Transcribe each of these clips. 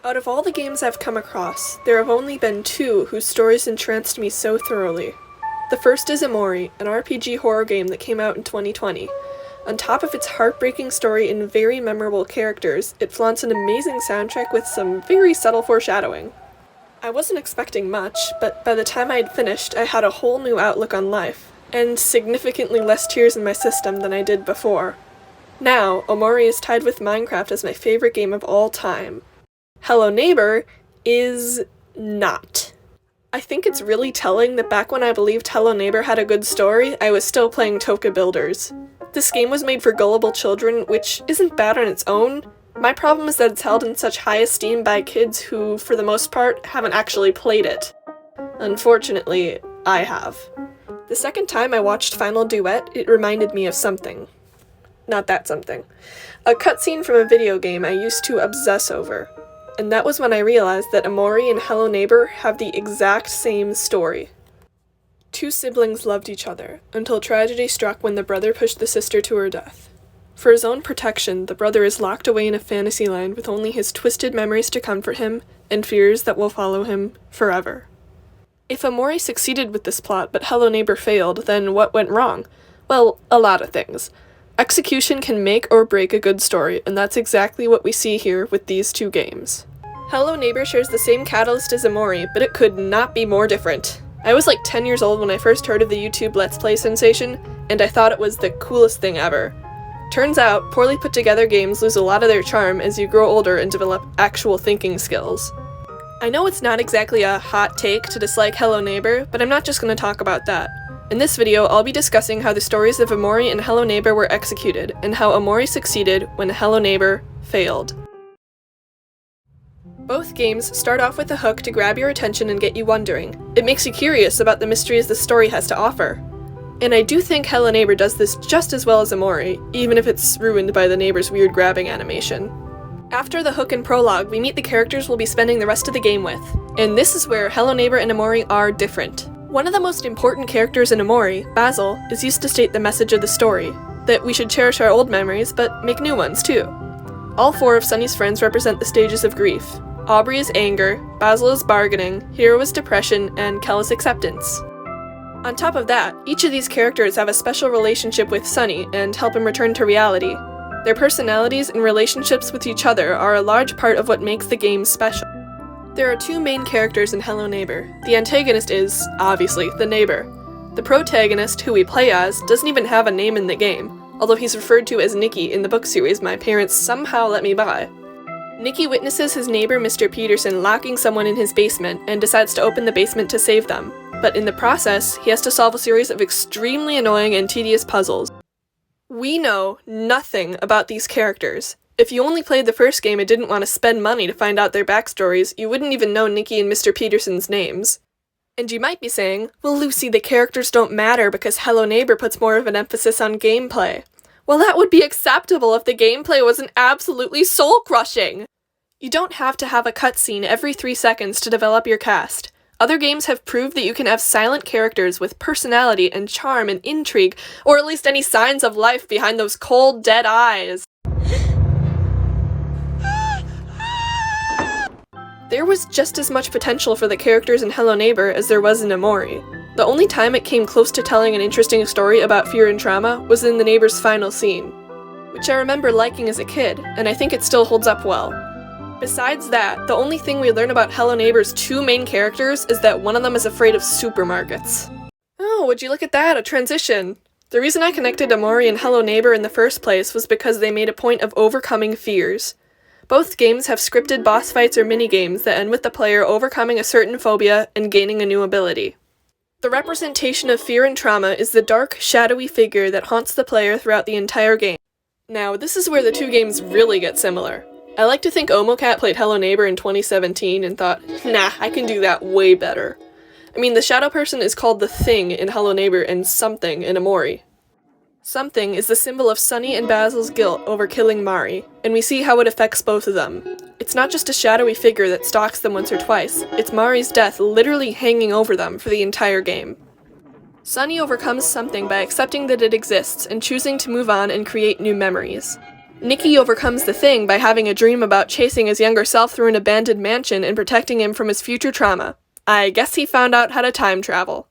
Out of all the games I've come across, there have only been two whose stories entranced me so thoroughly. The first is OMORI, an RPG horror game that came out in 2020. On top of its heartbreaking story and very memorable characters, it flaunts an amazing soundtrack with some very subtle foreshadowing. I wasn't expecting much, but by the time I had finished, I had a whole new outlook on life, and significantly less tears in my system than I did before. Now, OMORI is tied with Minecraft as my favorite game of all time. Hello Neighbor is not. I think it's really telling that back when I believed Hello Neighbor had a good story, I was still playing Toca Builders. This game was made for gullible children, which isn't bad on its own. My problem is that it's held in such high esteem by kids who, for the most part, haven't actually played it. Unfortunately, I have. The second time I watched Final Duet, it reminded me of something. Not that something. A cutscene from a video game I used to obsess over. And that was when I realized that OMORI and Hello Neighbor have the exact same story. Two siblings loved each other, until tragedy struck when the brother pushed the sister to her death. For his own protection, the brother is locked away in a fantasy land with only his twisted memories to comfort him, and fears that will follow him forever. If OMORI succeeded with this plot, but Hello Neighbor failed, then what went wrong? Well, a lot of things. Execution can make or break a good story, and that's exactly what we see here with these two games. Hello Neighbor shares the same catalyst as OMORI, but it could not be more different. I was like 10 years old when I first heard of the YouTube Let's Play sensation, and I thought it was the coolest thing ever. Turns out, poorly put together games lose a lot of their charm as you grow older and develop actual thinking skills. I know it's not exactly a hot take to dislike Hello Neighbor, but I'm not just going to talk about that. In this video, I'll be discussing how the stories of OMORI and Hello Neighbor were executed, and how OMORI succeeded when Hello Neighbor failed. Both games start off with a hook to grab your attention and get you wondering. It makes you curious about the mysteries the story has to offer. And I do think Hello Neighbor does this just as well as OMORI, even if it's ruined by the neighbor's weird grabbing animation. After the hook and prologue, we meet the characters we'll be spending the rest of the game with. And this is where Hello Neighbor and OMORI are different. One of the most important characters in OMORI, Basil, is used to state the message of the story, that we should cherish our old memories, but make new ones too. All four of Sunny's friends represent the stages of grief. Aubrey is anger, Basil is bargaining, Hero is depression, and Kel is acceptance. On top of that, each of these characters have a special relationship with Sunny and help him return to reality. Their personalities and relationships with each other are a large part of what makes the game special. There are two main characters in Hello Neighbor. The antagonist is, obviously, the neighbor. The protagonist, who we play as, doesn't even have a name in the game, although he's referred to as Nicky in the book series my parents somehow let me buy. Nicky witnesses his neighbor Mr. Peterson locking someone in his basement and decides to open the basement to save them, but in the process, he has to solve a series of extremely annoying and tedious puzzles. We know nothing about these characters. If you only played the first game and didn't want to spend money to find out their backstories, you wouldn't even know Nicky and Mr. Peterson's names. And you might be saying, well Lucy, the characters don't matter because Hello Neighbor puts more of an emphasis on gameplay. Well, that would be acceptable if the gameplay wasn't absolutely soul-crushing! You don't have to have a cutscene every 3 seconds to develop your cast. Other games have proved that you can have silent characters with personality and charm and intrigue, or at least any signs of life behind those cold, dead eyes. There was just as much potential for the characters in Hello Neighbor as there was in OMORI. The only time it came close to telling an interesting story about fear and trauma was in the neighbor's final scene, which I remember liking as a kid, and I think it still holds up well. Besides that, the only thing we learn about Hello Neighbor's two main characters is that one of them is afraid of supermarkets. Oh, would you look at that, a transition! The reason I connected OMORI and Hello Neighbor in the first place was because they made a point of overcoming fears. Both games have scripted boss fights or minigames that end with the player overcoming a certain phobia and gaining a new ability. The representation of fear and trauma is the dark, shadowy figure that haunts the player throughout the entire game. Now, this is where the two games really get similar. I like to think Omocat played Hello Neighbor in 2017 and thought, nah, I can do that way better. I mean, the shadow person is called the Thing in Hello Neighbor and Something in OMORI. Something is the symbol of Sunny and Basil's guilt over killing Mari, and we see how it affects both of them. It's not just a shadowy figure that stalks them once or twice, it's Mari's death literally hanging over them for the entire game. Sunny overcomes something by accepting that it exists and choosing to move on and create new memories. Nicky overcomes the thing by having a dream about chasing his younger self through an abandoned mansion and protecting him from his future trauma. I guess he found out how to time travel.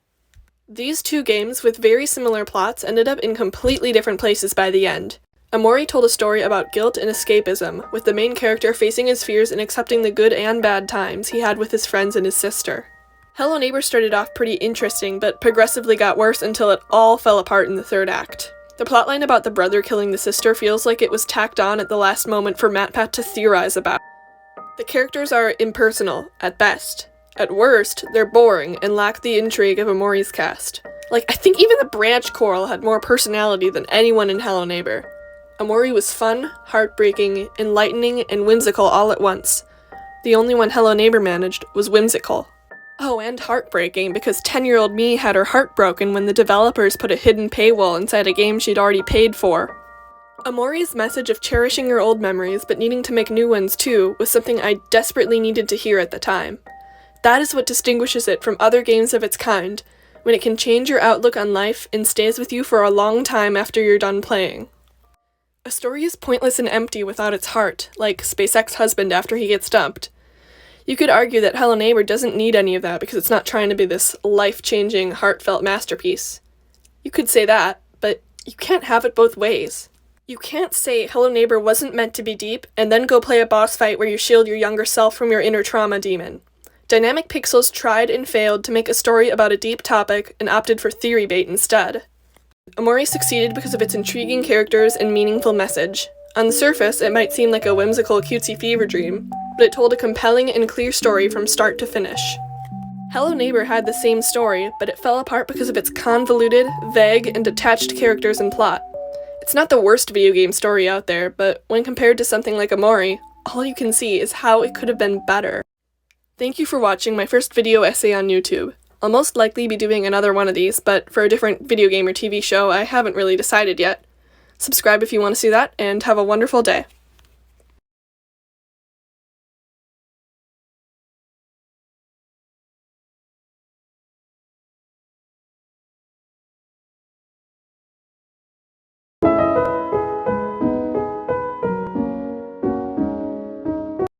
These two games, with very similar plots, ended up in completely different places by the end. Omori told a story about guilt and escapism, with the main character facing his fears and accepting the good and bad times he had with his friends and his sister. Hello Neighbor started off pretty interesting, but progressively got worse until it all fell apart in the third act. The plotline about the brother killing the sister feels like it was tacked on at the last moment for MatPat to theorize about. The characters are impersonal, at best. At worst, they're boring and lack the intrigue of Omori's cast. Like, I think even the branch coral had more personality than anyone in Hello Neighbor. Omori was fun, heartbreaking, enlightening, and whimsical all at once. The only one Hello Neighbor managed was whimsical. Oh, and heartbreaking, because 10-year-old me had her heart broken when the developers put a hidden paywall inside a game she'd already paid for. Omori's message of cherishing your old memories but needing to make new ones too was something I desperately needed to hear at the time. That is what distinguishes it from other games of its kind, when it can change your outlook on life and stays with you for a long time after you're done playing. A story is pointless and empty without its heart, like SpaceX husband after he gets dumped. You could argue that Hello Neighbor doesn't need any of that because it's not trying to be this life-changing, heartfelt masterpiece. You could say that, but you can't have it both ways. You can't say Hello Neighbor wasn't meant to be deep and then go play a boss fight where you shield your younger self from your inner trauma demon. Dynamic Pixels tried and failed to make a story about a deep topic and opted for theory bait instead. Omori succeeded because of its intriguing characters and meaningful message. On the surface, it might seem like a whimsical, cutesy fever dream, but it told a compelling and clear story from start to finish. Hello Neighbor had the same story, but it fell apart because of its convoluted, vague, and detached characters and plot. It's not the worst video game story out there, but when compared to something like Omori, all you can see is how it could have been better. Thank you for watching my first video essay on YouTube. I'll most likely be doing another one of these, but for a different video game or TV show, I haven't really decided yet. Subscribe if you want to see that, and have a wonderful day.